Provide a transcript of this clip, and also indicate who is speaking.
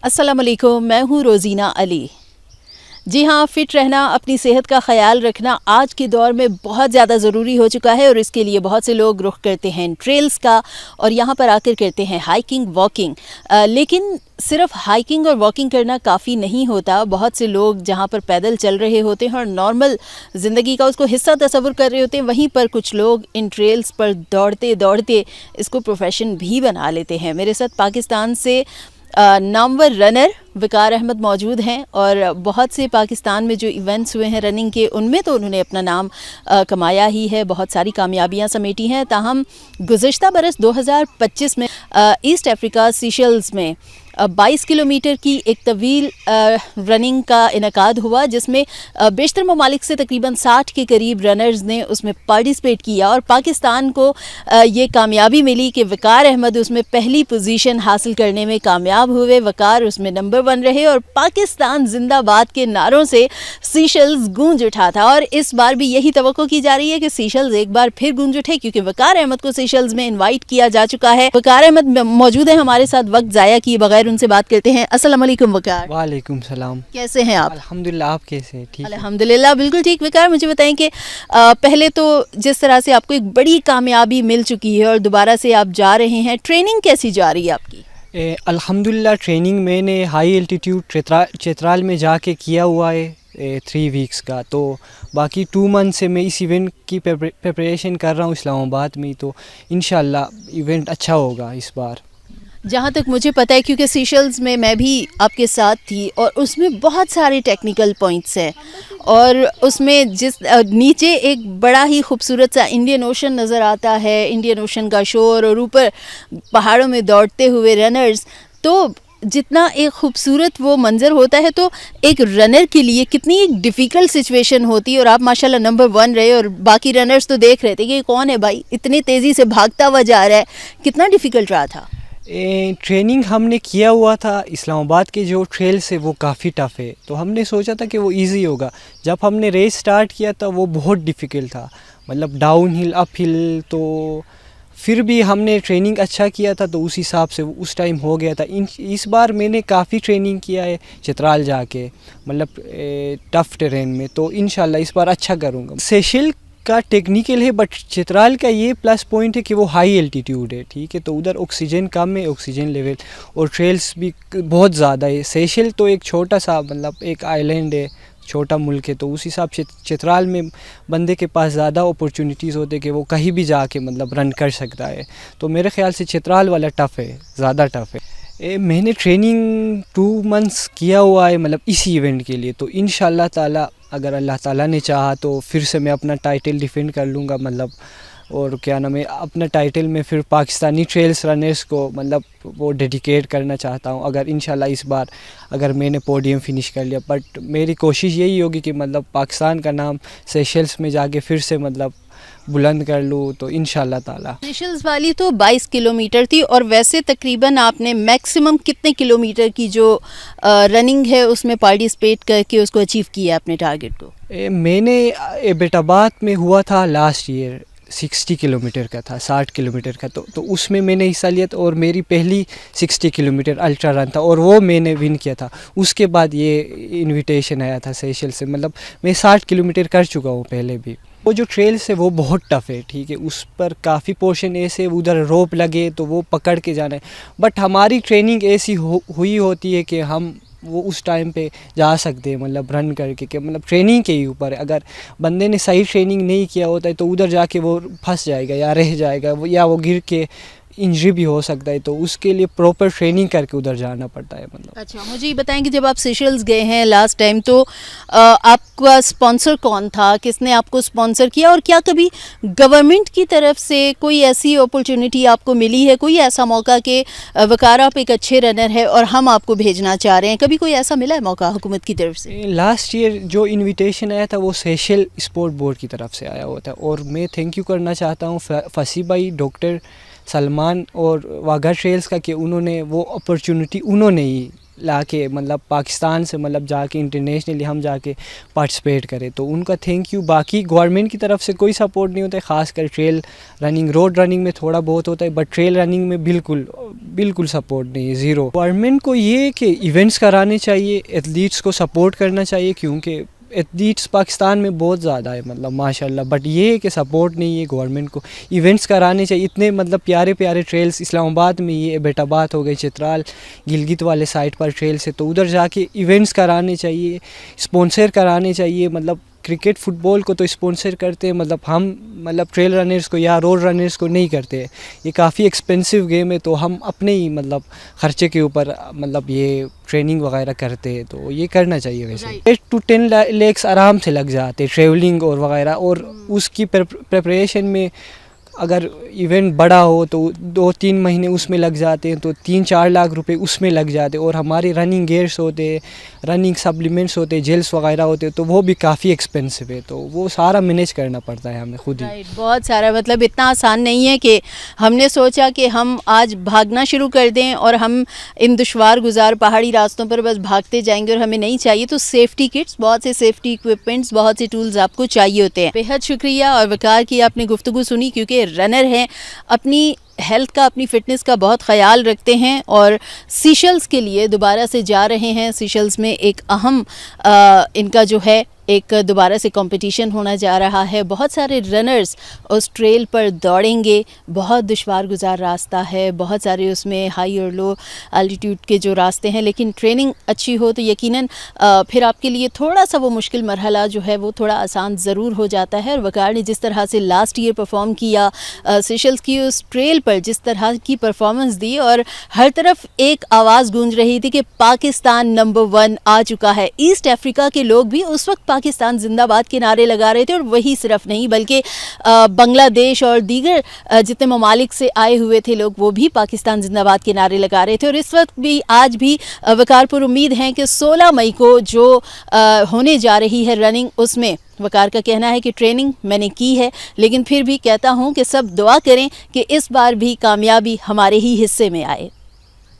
Speaker 1: السلام علیکم، میں ہوں روزینہ علی۔ جی ہاں، فٹ رہنا، اپنی صحت کا خیال رکھنا آج کے دور میں بہت زیادہ ضروری ہو چکا ہے، اور اس کے لیے بہت سے لوگ رخ کرتے ہیں ٹریلز کا، اور یہاں پر آ کر کرتے ہیں ہائیکنگ، واکنگ۔ لیکن صرف ہائیکنگ اور واکنگ کرنا کافی نہیں ہوتا۔ بہت سے لوگ جہاں پر پیدل چل رہے ہوتے ہیں اور نارمل زندگی کا اس کو حصہ تصور کر رہے ہوتے ہیں، وہیں پر کچھ لوگ ان ٹریلز پر دوڑتے دوڑتے اس کو پروفیشن بھی بنا لیتے ہیں۔ میرے ساتھ پاکستان سے نامور رنر وقار احمد موجود ہیں، اور بہت سے پاکستان میں جو ایونٹس ہوئے ہیں رننگ کے، ان میں تو انہوں نے اپنا نام کمایا ہی ہے، بہت ساری کامیابیاں سمیٹی ہیں۔ تاہم گزشتہ برس 2025 میں ایسٹ افریقہ سیشلز میں 22 کلومیٹر کی ایک طویل رننگ کا انعقاد ہوا، جس میں بیشتر ممالک سے تقریباً 60 کے قریب رنرز نے اس میں پارٹیسپیٹ کیا، اور پاکستان کو یہ کامیابی ملی کہ وقار احمد اس میں پہلی پوزیشن حاصل کرنے میں کامیاب ہوئے۔ وقار اس میں نمبر 1 رہے، اور پاکستان زندہ باد کے نعروں سے سیشلز گونج اٹھا تھا، اور اس بار بھی یہی توقع کی جا رہی ہے کہ سیشلز ایک بار پھر گونج اٹھے، کیونکہ وقار احمد کو سیشلز میں انوائٹ کیا جا چکا ہے۔ وقار احمد موجود ہیں ہمارے ساتھ، وقت ضائع کیے بغیر ان سے بات کرتے ہیں۔ السلام علیکم وقار۔
Speaker 2: وعلیکم السلام۔
Speaker 1: کیسے ہیں آپ؟
Speaker 2: الحمدللہ، آپ کیسے ہیں؟ ٹھیک ہے
Speaker 1: الحمدللہ، بالکل ٹھیک۔ وقار، مجھے بتائیں کہ پہلے تو جس طرح سے آپ کو ایک بڑی کامیابی مل چکی ہے اور دوبارہ سے آپ جا رہے ہیں، ٹریننگ کیسی جا رہی ہے آپ کی؟
Speaker 2: الحمدللہ، ٹریننگ میں نے ہائی الٹیٹیوڈ چترال میں جا کے کیا ہوا ہے 3 ویکس کا، تو باقی 2 منتھ سے میں اس ایونٹ کی پریپریشن کر رہا ہوں اسلام آباد میں، تو انشاءاللہ ایونٹ اچھا ہوگا اس بار۔
Speaker 1: جہاں تک مجھے پتہ ہے، کیونکہ سیشلز میں میں بھی آپ کے ساتھ تھی، اور اس میں بہت سارے ٹیکنیکل پوائنٹس ہیں، اور اس میں نیچے ایک بڑا ہی خوبصورت سا انڈین اوشن نظر آتا ہے، انڈین اوشن کا شور، اور اوپر پہاڑوں میں دوڑتے ہوئے رنرز، تو جتنا ایک خوبصورت وہ منظر ہوتا ہے، تو ایک رنر کے لیے کتنی ایک ڈیفیکلٹ سچویشن ہوتی ہے، اور آپ ماشاءاللہ نمبر 1 رہے، اور باقی رنرز تو دیکھ رہے تھے کہ یہ کون ہے بھائی، اتنی تیزی سے بھاگتا ہوا جا رہا ہے، کتنا ڈیفیکلٹ رہا تھا؟
Speaker 2: ٹریننگ ہم نے کیا ہوا تھا اسلام آباد کے جو ٹریلس ہے وہ کافی ٹف ہے، تو ہم نے سوچا تھا کہ وہ ایزی ہوگا۔ جب ہم نے ریس سٹارٹ کیا تھا وہ بہت ڈیفیکلٹ تھا، مطلب ڈاؤن ہل، اپ ہل، تو پھر بھی ہم نے ٹریننگ اچھا کیا تھا، تو اس حساب سے اس ٹائم ہو گیا تھا۔ اس بار میں نے کافی ٹریننگ کیا ہے چترال جا کے، مطلب ٹف ٹرین میں، تو انشاءاللہ اس بار اچھا کروں گا۔ سیشل کا ٹیکنیکل ہے، بٹ چترال کا یہ پلس پوائنٹ ہے کہ وہ ہائی الٹیٹیوڈ ہے، ٹھیک ہے، تو ادھر آکسیجن کم ہے، آکسیجن لیول، اور ٹریلس بھی بہت زیادہ ہے۔ سیشل تو ایک چھوٹا سا، مطلب ایک آئی لینڈ ہے، چھوٹا ملک ہے، تو اس حساب سے چترال میں بندے کے پاس زیادہ اپرچونیٹیز ہوتے کہ وہ کہیں بھی جا کے مطلب رن کر سکتا ہے، تو میرے خیال سے چترال والا ٹف ہے، زیادہ ٹف ہے۔ میں نے ٹریننگ 2 منتھس کیا ہوا ہے، مطلب اسی ایونٹ کے لیے، تو انشاءاللہ تعالیٰ اگر اللہ تعالیٰ نے چاہا تو پھر سے میں اپنا ٹائٹل ڈیفینڈ کر لوں گا، مطلب، اور کیا نام ہے، اپنا ٹائٹل میں پھر پاکستانی ٹریلس رنرز کو مطلب وہ ڈیڈیکیٹ کرنا چاہتا ہوں، اگر انشاءاللہ اس بار اگر میں نے پوڈیم فنش کر لیا۔ بٹ میری کوشش یہی ہوگی کہ مطلب پاکستان کا نام سیشلز میں جا کے پھر سے مطلب بلند کر لوں، تو انشاءاللہ تعالیٰ۔
Speaker 1: سیشلز والی تو 22 کلومیٹر تھی، اور ویسے تقریباً آپ نے میکسیمم کتنے کلومیٹر کی جو رننگ ہے اس میں پارٹیسپیٹ کر کے اس کو اچیو کیا اپنے ٹارگٹ کو؟
Speaker 2: میں نے ایبٹ آباد میں ہوا تھا لاسٹ ایئر، 60 کلومیٹر کا تھا، 60 کلومیٹر کا، تو اس میں نے حصہ لیا تھا، اور میری پہلی 60 کلومیٹر الٹرا رن تھا، اور وہ میں نے ون کیا تھا۔ اس کے بعد یہ انویٹیشن آیا تھا سیشل سے، مطلب میں 60 کلومیٹر کر چکا ہوں پہلے بھی۔ وہ جو ٹریلس ہے وہ بہت ٹف ہے، ٹھیک ہے، اس پر کافی پورشن ایسے ادھر روپ لگے تو وہ پکڑ کے جانا ہے، بٹ ہماری ٹریننگ ایسی ہوئی ہوتی ہے کہ ہم وہ اس ٹائم پہ جا سکتے ہیں، مطلب رن کر کے، کہ مطلب ٹریننگ کے ہی اوپر ہے۔ اگر بندے نے صحیح ٹریننگ نہیں کیا ہوتا ہے تو ادھر جا کے وہ پھنس جائے گا یا رہ جائے گا، یا وہ گر کے انجری بھی ہو سکتا ہے، تو اس کے لیے پراپر ٹریننگ کر کے ادھر جانا پڑتا ہے مطلب۔
Speaker 1: اچھا، مجھے یہ بتائیں کہ جب آپ سیشلز گئے ہیں لاسٹ ٹائم، تو آپ کا اسپانسر کون تھا، کس نے آپ کو اسپانسر کیا، اور کیا کبھی گورنمنٹ کی طرف سے کوئی ایسی اپرچونٹی آپ کو ملی ہے، کوئی ایسا موقع کہ وقار آپ ایک اچھے رنر ہے اور ہم آپ کو بھیجنا چاہ رہے ہیں، کبھی کوئی ایسا ملا ہے موقع حکومت کی طرف سے؟
Speaker 2: لاسٹ ایئر جو انویٹیشن آیا تھا وہ سیشل اسپورٹ بورڈ کی طرف سے آیا ہوا تھا، اور میں تھینک یو کرنا چاہتا ہوں فصیح بھائی، ڈاکٹر سلمان اور واگا ٹریلز کا کہ انہوں نے وہ اپرچونٹی انہوں نے ہی لا کے مطلب پاکستان سے مطلب جا کے انٹرنیشنلی ہم جا کے پارٹیسپیٹ کرے، تو ان کا تھینک یو. باقی گورنمنٹ کی طرف سے کوئی سپورٹ نہیں ہوتا ہے، خاص کر ٹریل رننگ، روڈ رننگ میں تھوڑا بہت ہوتا ہے، بٹ ٹریل رننگ میں بالکل سپورٹ نہیں ہے، زیرو. گورنمنٹ کو یہ کہ ایونٹس کرانے چاہیے، ایتھلیٹس کو سپورٹ کرنا چاہیے، کیونکہ ایتھلیٹس پاکستان میں بہت زیادہ ہے مطلب ماشاء اللہ، بٹ یہ ہے کہ سپورٹ نہیں ہے. گورنمنٹ کو ایونٹس کرانے چاہیے، اتنے مطلب پیارے ٹریلز اسلام آباد میں، یہ بیت آباد ہو گئے، چترال گلگت والے سائٹ پر ٹریلز ہے، تو ادھر جا کے ایونٹس کرانے چاہیے، اسپانسر کرانے چاہیے. مطلب کرکٹ فٹ بال کو تو اسپانسر کرتے ہیں، مطلب ہم مطلب ٹریل رنرز کو یا روڈ رنرز کو نہیں کرتے. یہ کافی ایکسپینسو گیم ہے، تو ہم اپنے ہی مطلب خرچے کے اوپر مطلب یہ ٹریننگ وغیرہ کرتے ہیں، تو یہ کرنا چاہیے. ویسے 8 to 10 لیکس آرام سے لگ جاتے ٹریولنگ اور وغیرہ، اور اس کی پریپریشن میں اگر ایونٹ بڑا ہو تو 2-3 مہینے اس میں لگ جاتے ہیں، تو 3-4 لاکھ روپے اس میں لگ جاتے. اور ہمارے رننگ گیئرس ہوتے، رننگ سپلیمنٹس ہوتے، جیلس وغیرہ ہوتے، تو وہ بھی کافی ایکسپینسو ہے، تو وہ سارا مینیج کرنا پڑتا ہے ہمیں خود ہی.
Speaker 1: بہت سارا مطلب اتنا آسان نہیں ہے کہ ہم نے سوچا کہ ہم آج بھاگنا شروع کر دیں اور ہم ان دشوار گزار پہاڑی راستوں پر بس بھاگتے جائیں گے اور ہمیں نہیں چاہیے. تو سیفٹی کٹس، بہت سے سیفٹی اکوپمنٹس، بہت سے ٹولز آپ کو چاہیے ہوتے ہیں. بےحد شکریہ. اور وقار کی آپ نے گفتگو سنی، کیونکہ رنر ہیں، اپنی ہیلتھ کا، اپنی فٹنس کا بہت خیال رکھتے ہیں، اور سیشلز کے لیے دوبارہ سے جا رہے ہیں. سیشلز میں ایک اہم ان کا جو ہے ایک دوبارہ سے کمپٹیشن ہونا جا رہا ہے. بہت سارے رنرز اس ٹریل پر دوڑیں گے. بہت دشوار گزار راستہ ہے، بہت سارے اس میں ہائی اور لو الٹیٹیوڈ کے جو راستے ہیں، لیکن ٹریننگ اچھی ہو تو یقیناً پھر آپ کے لیے تھوڑا سا وہ مشکل مرحلہ جو ہے وہ تھوڑا آسان ضرور ہو جاتا ہے. اور وقار نے جس طرح سے لاسٹ ایئر پرفارم کیا، سیشلز کی اس ٹریل پر جس طرح کی پرفارمنس دی، اور ہر طرف ایک آواز گونج رہی تھی کہ پاکستان نمبر 1 آ چکا ہے. ایسٹ افریقہ کے لوگ بھی اس وقت پاکستان زندہ باد کے نعرے لگا رہے تھے، اور وہی صرف نہیں بلکہ بنگلہ دیش اور دیگر جتنے ممالک سے آئے ہوئے تھے لوگ، وہ بھی پاکستان زندہ باد کے نعرے لگا رہے تھے. اور اس وقت بھی آج بھی وقار پر امید ہیں کہ 16 مئی کو جو ہونے جا رہی ہے رننگ، اس میں وقار کا کہنا ہے کہ ٹریننگ میں نے کی ہے، لیکن پھر بھی کہتا ہوں کہ سب دعا کریں کہ اس بار بھی کامیابی ہمارے ہی حصے میں آئے.